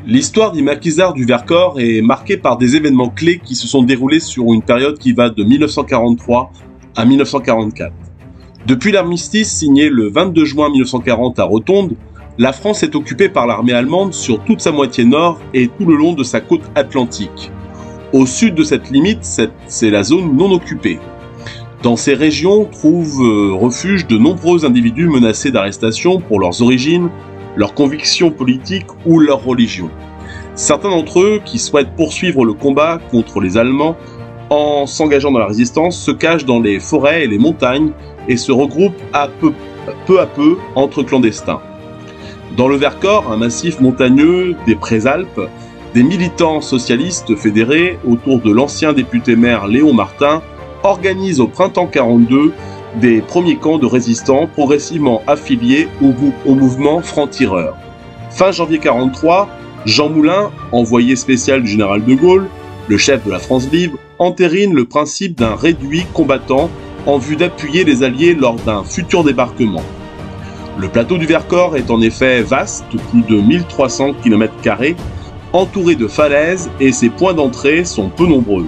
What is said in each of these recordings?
L'histoire des maquisards du Vercors est marquée par des événements clés qui se sont déroulés sur une période qui va de 1943 à 1944. Depuis l'armistice signé le 22 juin 1940 à Rotonde, la France est occupée par l'armée allemande sur toute sa moitié nord et tout le long de sa côte atlantique. Au sud de cette limite, c'est la zone non occupée. Dans ces régions trouvent refuge de nombreux individus menacés d'arrestation pour leurs origines, leurs convictions politiques ou leur religion. Certains d'entre eux, qui souhaitent poursuivre le combat contre les Allemands en s'engageant dans la résistance, se cachent dans les forêts et les montagnes et se regroupent peu à peu entre clandestins. Dans le Vercors, un massif montagneux des Préalpes, des militants socialistes fédérés autour de l'ancien député-maire Léon Martin organisent au printemps 42 des premiers camps de résistants progressivement affiliés au mouvement franc-tireur. Fin janvier 43, Jean Moulin, envoyé spécial du général de Gaulle, le chef de la France libre, entérine le principe d'un réduit combattant en vue d'appuyer les Alliés lors d'un futur débarquement. Le plateau du Vercors est en effet vaste, plus de 1300 km², entouré de falaises et ses points d'entrée sont peu nombreux,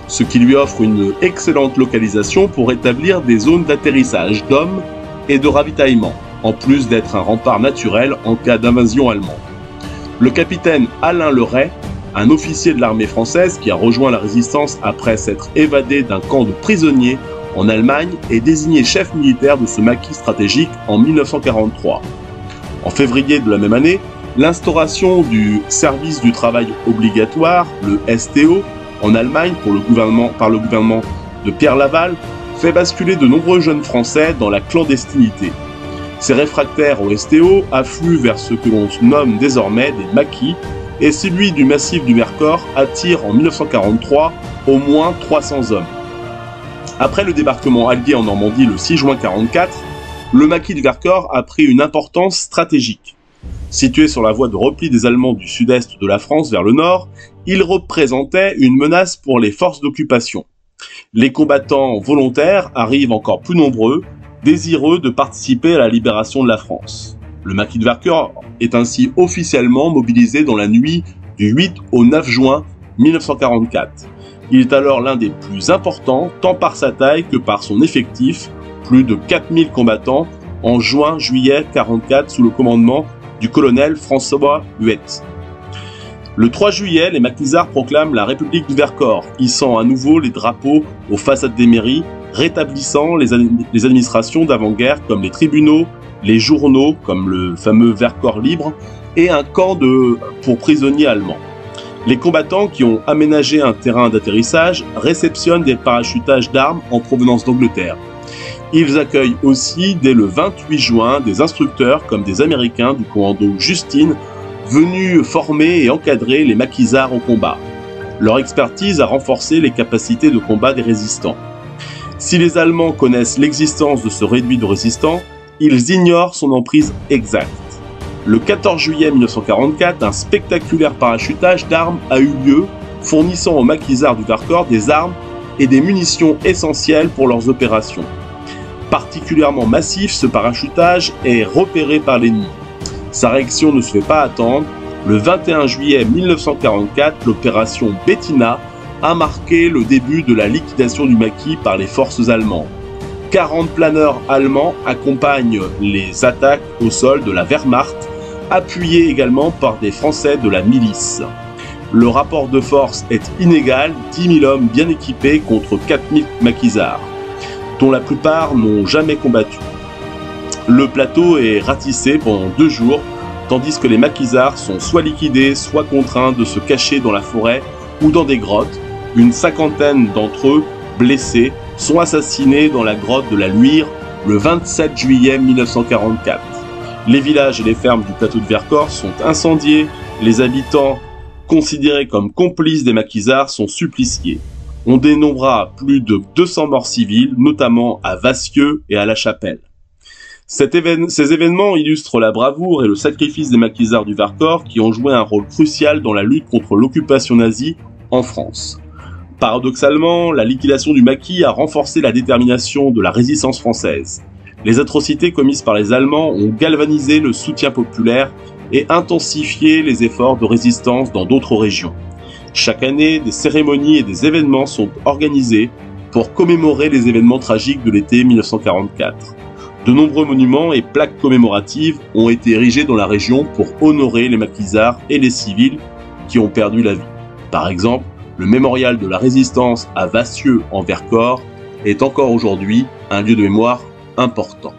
ce qui lui offre une excellente localisation pour établir des zones d'atterrissage d'hommes et de ravitaillement, en plus d'être un rempart naturel en cas d'invasion allemande. Le capitaine Alain Leray, un officier de l'armée française qui a rejoint la résistance après s'être évadé d'un camp de prisonniers en Allemagne, est désigné chef militaire de ce maquis stratégique en 1943. En février de la même année, l'instauration du service du travail obligatoire, le STO, en Allemagne par le gouvernement de Pierre Laval, fait basculer de nombreux jeunes Français dans la clandestinité. Ces réfractaires au STO affluent vers ce que l'on nomme désormais des maquis, et celui du massif du Vercors attire en 1943 au moins 300 hommes. Après le débarquement allié en Normandie le 6 juin 1944, le maquis du Vercors a pris une importance stratégique. Situé sur la voie de repli des Allemands du sud-est de la France vers le nord, il représentait une menace pour les forces d'occupation. Les combattants volontaires arrivent encore plus nombreux, désireux de participer à la libération de la France. Le maquis de Vercors est ainsi officiellement mobilisé dans la nuit du 8 au 9 juin 1944. Il est alors l'un des plus importants, tant par sa taille que par son effectif, plus de 4000 combattants, en juin-juillet 1944 sous le commandement du colonel François Huet. Le 3 juillet, les maquisards proclament la République du Vercors, hissant à nouveau les drapeaux aux façades des mairies, rétablissant les administrations d'avant-guerre comme les tribunaux, les journaux comme le fameux Vercors libre et un camp pour prisonniers allemands. Les combattants qui ont aménagé un terrain d'atterrissage réceptionnent des parachutages d'armes en provenance d'Angleterre. Ils accueillent aussi, dès le 28 juin, des instructeurs comme des Américains du commando Justine venus former et encadrer les maquisards au combat. Leur expertise a renforcé les capacités de combat des résistants. Si les Allemands connaissent l'existence de ce réduit de résistants, ils ignorent son emprise exacte. Le 14 juillet 1944, un spectaculaire parachutage d'armes a eu lieu, fournissant aux maquisards du Vercors des armes et des munitions essentielles pour leurs opérations. Particulièrement massif, ce parachutage est repéré par l'ennemi. Sa réaction ne se fait pas attendre. Le 21 juillet 1944, l'opération Bettina a marqué le début de la liquidation du maquis par les forces allemandes. 40 planeurs allemands accompagnent les attaques au sol de la Wehrmacht, appuyés également par des Français de la milice. Le rapport de force est inégal, 10 000 hommes bien équipés contre 4 000 maquisards, dont la plupart n'ont jamais combattu. Le plateau est ratissé pendant 2 jours, tandis que les maquisards sont soit liquidés, soit contraints de se cacher dans la forêt ou dans des grottes. Une cinquantaine d'entre eux, blessés, sont assassinés dans la grotte de la Luire le 27 juillet 1944. Les villages et les fermes du plateau de Vercors sont incendiés, les habitants, considérés comme complices des maquisards, sont suppliciés. On dénombrera plus de 200 morts civils, notamment à Vassieux et à La Chapelle. Ces événements illustrent la bravoure et le sacrifice des maquisards du Vercors qui ont joué un rôle crucial dans la lutte contre l'occupation nazie en France. Paradoxalement, la liquidation du maquis a renforcé la détermination de la résistance française. Les atrocités commises par les Allemands ont galvanisé le soutien populaire et intensifier les efforts de résistance dans d'autres régions. Chaque année, des cérémonies et des événements sont organisés pour commémorer les événements tragiques de l'été 1944. De nombreux monuments et plaques commémoratives ont été érigés dans la région pour honorer les maquisards et les civils qui ont perdu la vie. Par exemple, le mémorial de la résistance à Vassieux en Vercors est encore aujourd'hui un lieu de mémoire important.